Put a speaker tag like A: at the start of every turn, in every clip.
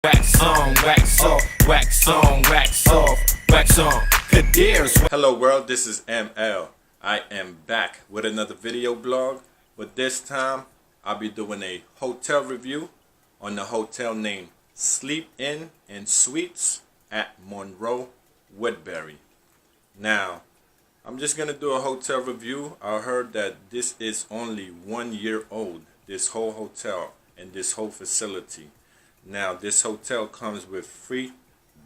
A: Wax on, wax off, wax on, wax off, wax on. Kadeers.
B: Hello world, this is ML. I am back with another video blog, but this time I'll be doing a hotel review on the hotel named Sleep Inn and Suites at Monroe, Woodbury. Now, I'm just gonna do a hotel review. I heard that this is only 1 year old, this whole hotel and this whole facility. Now, this hotel comes with free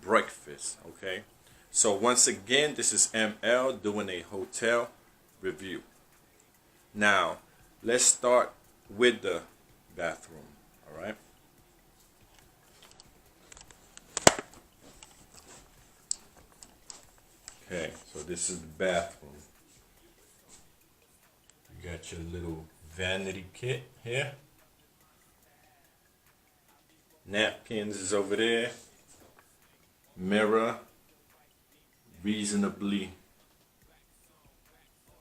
B: breakfast, okay? So once again, this is ML doing a hotel review. Now, let's start with the bathroom, all right? Okay, so this is the bathroom. You got your little vanity kit here. Napkins is over there. Mirror, reasonably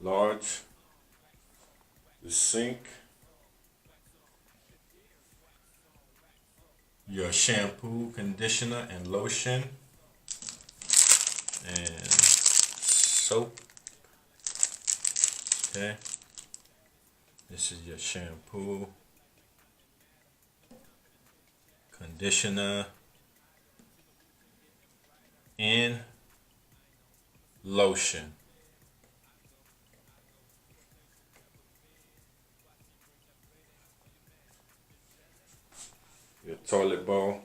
B: large. The sink. Your shampoo, conditioner, and lotion. And soap. Okay. This is your shampoo, conditioner, and lotion. Your toilet bowl.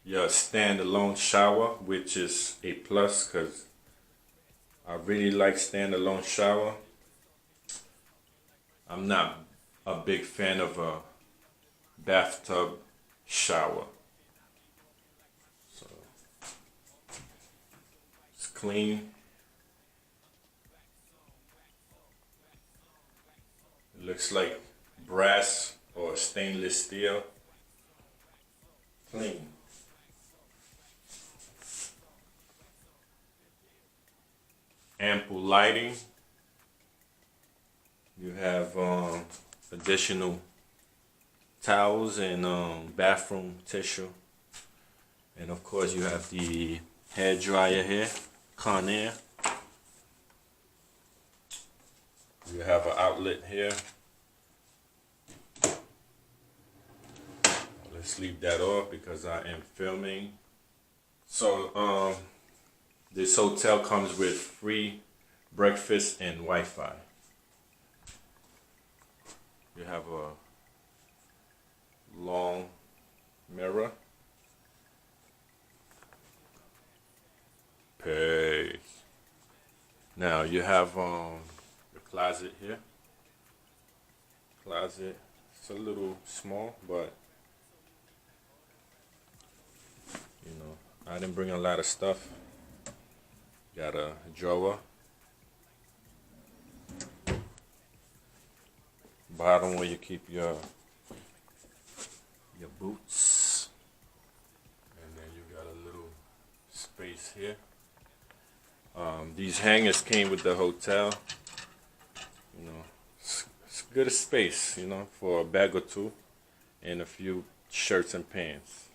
B: Your standalone shower, which is a plus because I really like standalone shower. I'm not a big fan of a bathtub shower. So it's clean. It looks like brass or stainless steel. Clean. Ample lighting. You have additional towels and bathroom tissue, and of course you have the hair dryer here, Connoisseur. You have an outlet here. Let's leave that off because I am filming. So this hotel comes with free breakfast and Wi-Fi. You have a long mirror. Page. Now you have the closet here. Closet. It's a little small, but you know, I didn't bring a lot of stuff. Got a drawer. Bottom where you keep your boots. And then you got a little space here. These hangers came with the hotel. You know, it's good space, you know, for a bag or two and a few shirts and pants.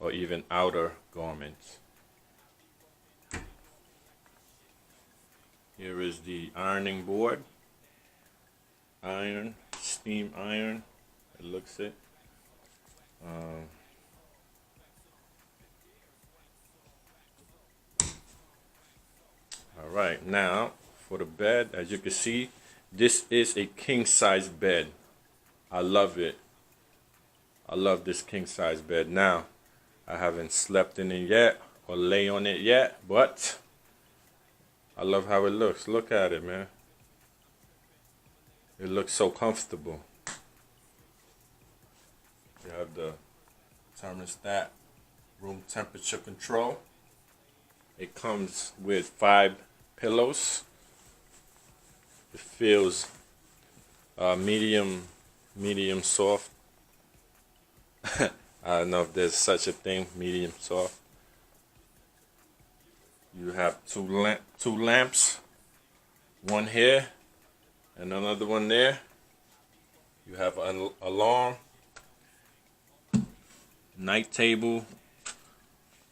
B: Or even outer garments. Here is the ironing board. Iron, steam iron, it looks it. Alright, now for the bed, as you can see, this is a king size bed. I love it. I love this king size bed. Now, I haven't slept in it yet or lay on it yet, but I love how it looks. Look at it, man. It looks so comfortable. You have the thermostat, room temperature control. It comes with 5 pillows. It feels medium soft. I don't know if there's such a thing, medium soft. You have two lamps, one here And another one there. You have an alarm, night table,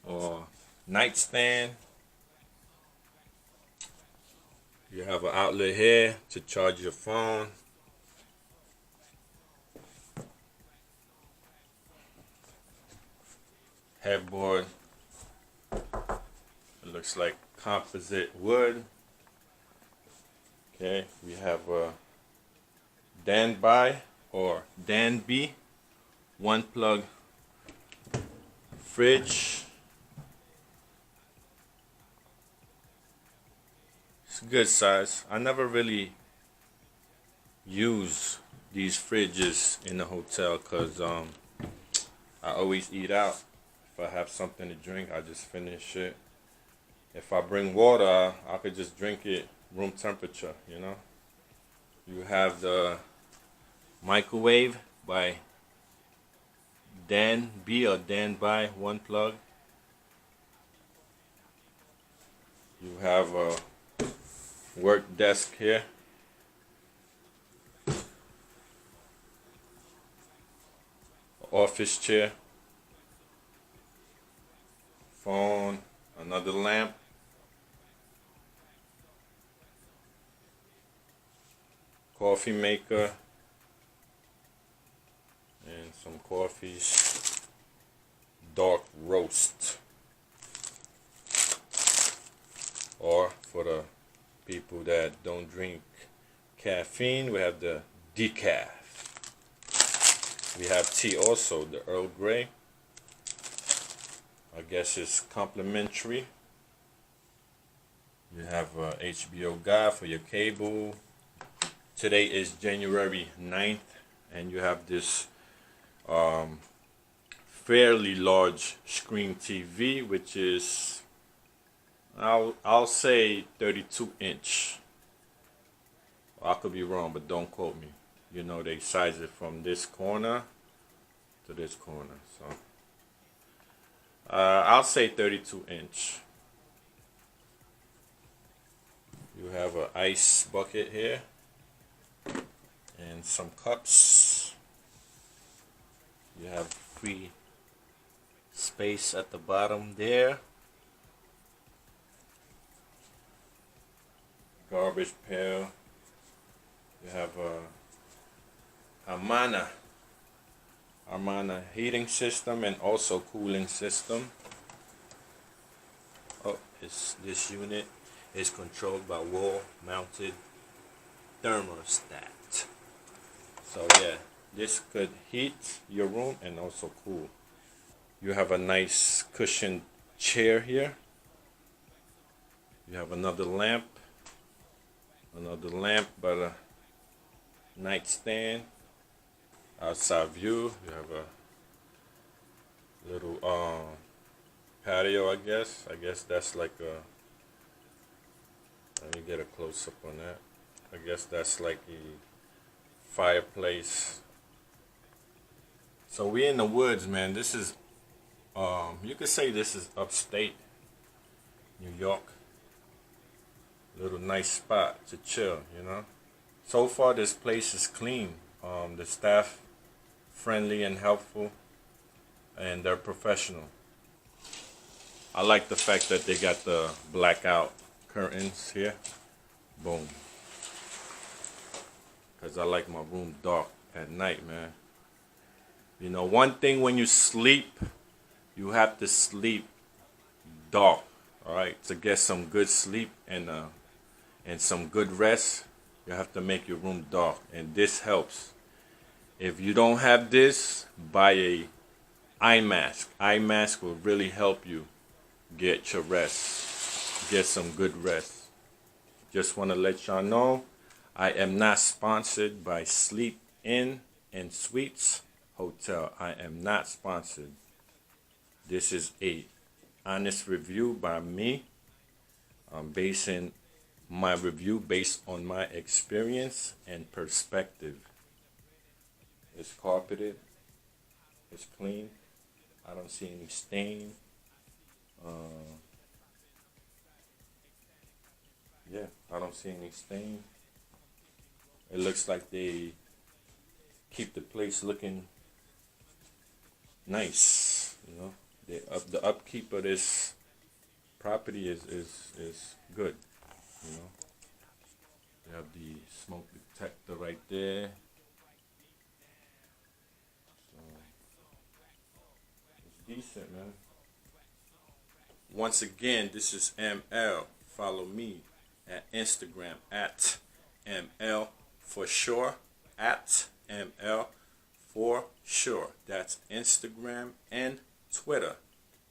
B: or nightstand. You have an outlet here to charge your phone. Headboard. It looks like composite wood. Okay, we have a Dan-by or Dan-B 1-plug fridge. It's a good size. I never really use these fridges in the hotel because I always eat out. If I have something to drink, I just finish it. If I bring water, I could just drink it room temperature, you know. You have the microwave by Dan-B or Dan-by 1-plug. You have a work desk here. Office chair. Phone. Another lamp. Coffee maker. And some coffees. Dark roast. Or for the people that don't drink caffeine, we have the decaf. We have tea also, the Earl Grey. I guess it's complimentary. You have a HBO guide for your cable. Today is January 9th, and you have this fairly large screen TV, which is I'll say 32 inch. I could be wrong, but don't quote me. You know, they size it from this corner to this corner, so I'll say 32 inch. You have an ice bucket here and some cups. You have free space at the bottom there. Garbage pail. You have a Amana heating system and also cooling system. Oh, this unit is controlled by wall-mounted thermostat. So yeah, this could heat your room and also cool. You have a nice cushioned chair here. You have another lamp but a nightstand. Outside view, you have a little patio, I guess that's like a, let me get a close up on that. I guess that's like a fireplace. So we in the woods, man. This is you could say this is upstate New York. Little nice spot to chill, you know. So far this place is clean. The staff friendly and helpful, and they're professional. I like the fact that they got the blackout curtains here. Boom. Because I like my room dark at night, man. You know, one thing when you sleep, you have to sleep dark, all right? To get some good sleep and some good rest, you have to make your room dark, and this helps. If you don't have this, buy a eye mask. Eye mask will really help you get your rest, get some good rest. Just want to let y'all know, I am not sponsored by Sleep Inn and Suites Hotel. I am not sponsored. This is a honest review by me. I'm basing my review based on my experience and perspective. It's carpeted. It's clean. I don't see any stain. Yeah, I don't see any stain. It looks like they keep the place looking nice. You know, the upkeep of this property is good. You know, they have the smoke detector right there. So it's decent, man. Once again, this is ML. Follow me at Instagram at ML for sure. At ML for sure. That's Instagram and Twitter.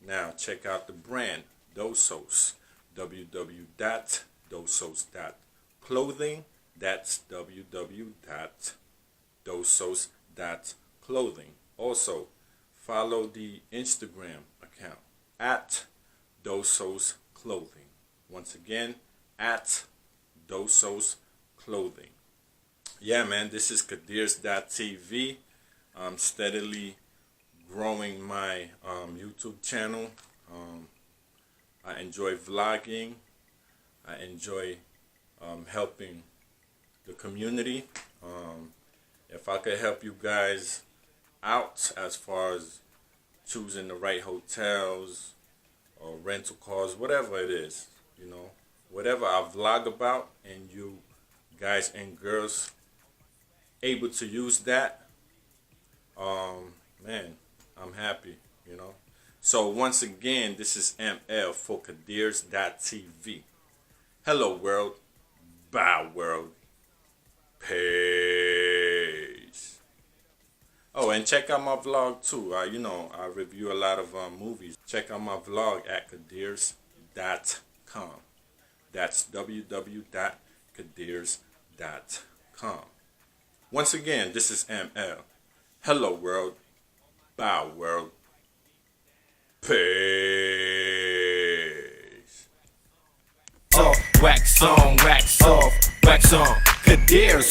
B: Now check out the brand DOSOS. www.dosos.clothing. That's www.dosos.clothing. Also, follow the Instagram account at DOSOS Clothing. Once again, at DOSOS Clothing. Yeah, man, this is KadeersTV. I'm steadily growing my YouTube channel. I enjoy vlogging. I enjoy helping the community. If I could help you guys out as far as choosing the right hotels or rental cars, whatever it is, you know, whatever I vlog about, and you guys and girls able to use that, man, I'm happy, you know. So once again, this is ML for KadeersTV. Hello world, bye world, peace. Oh, and check out my vlog too. You know, I review a lot of movies. Check out my vlog at KadeersTV.com. That's www.kadeers.com. Once again, this is ML. Hello world, bye world, peace.
A: Wax on, wax off, wax on. Kadeers.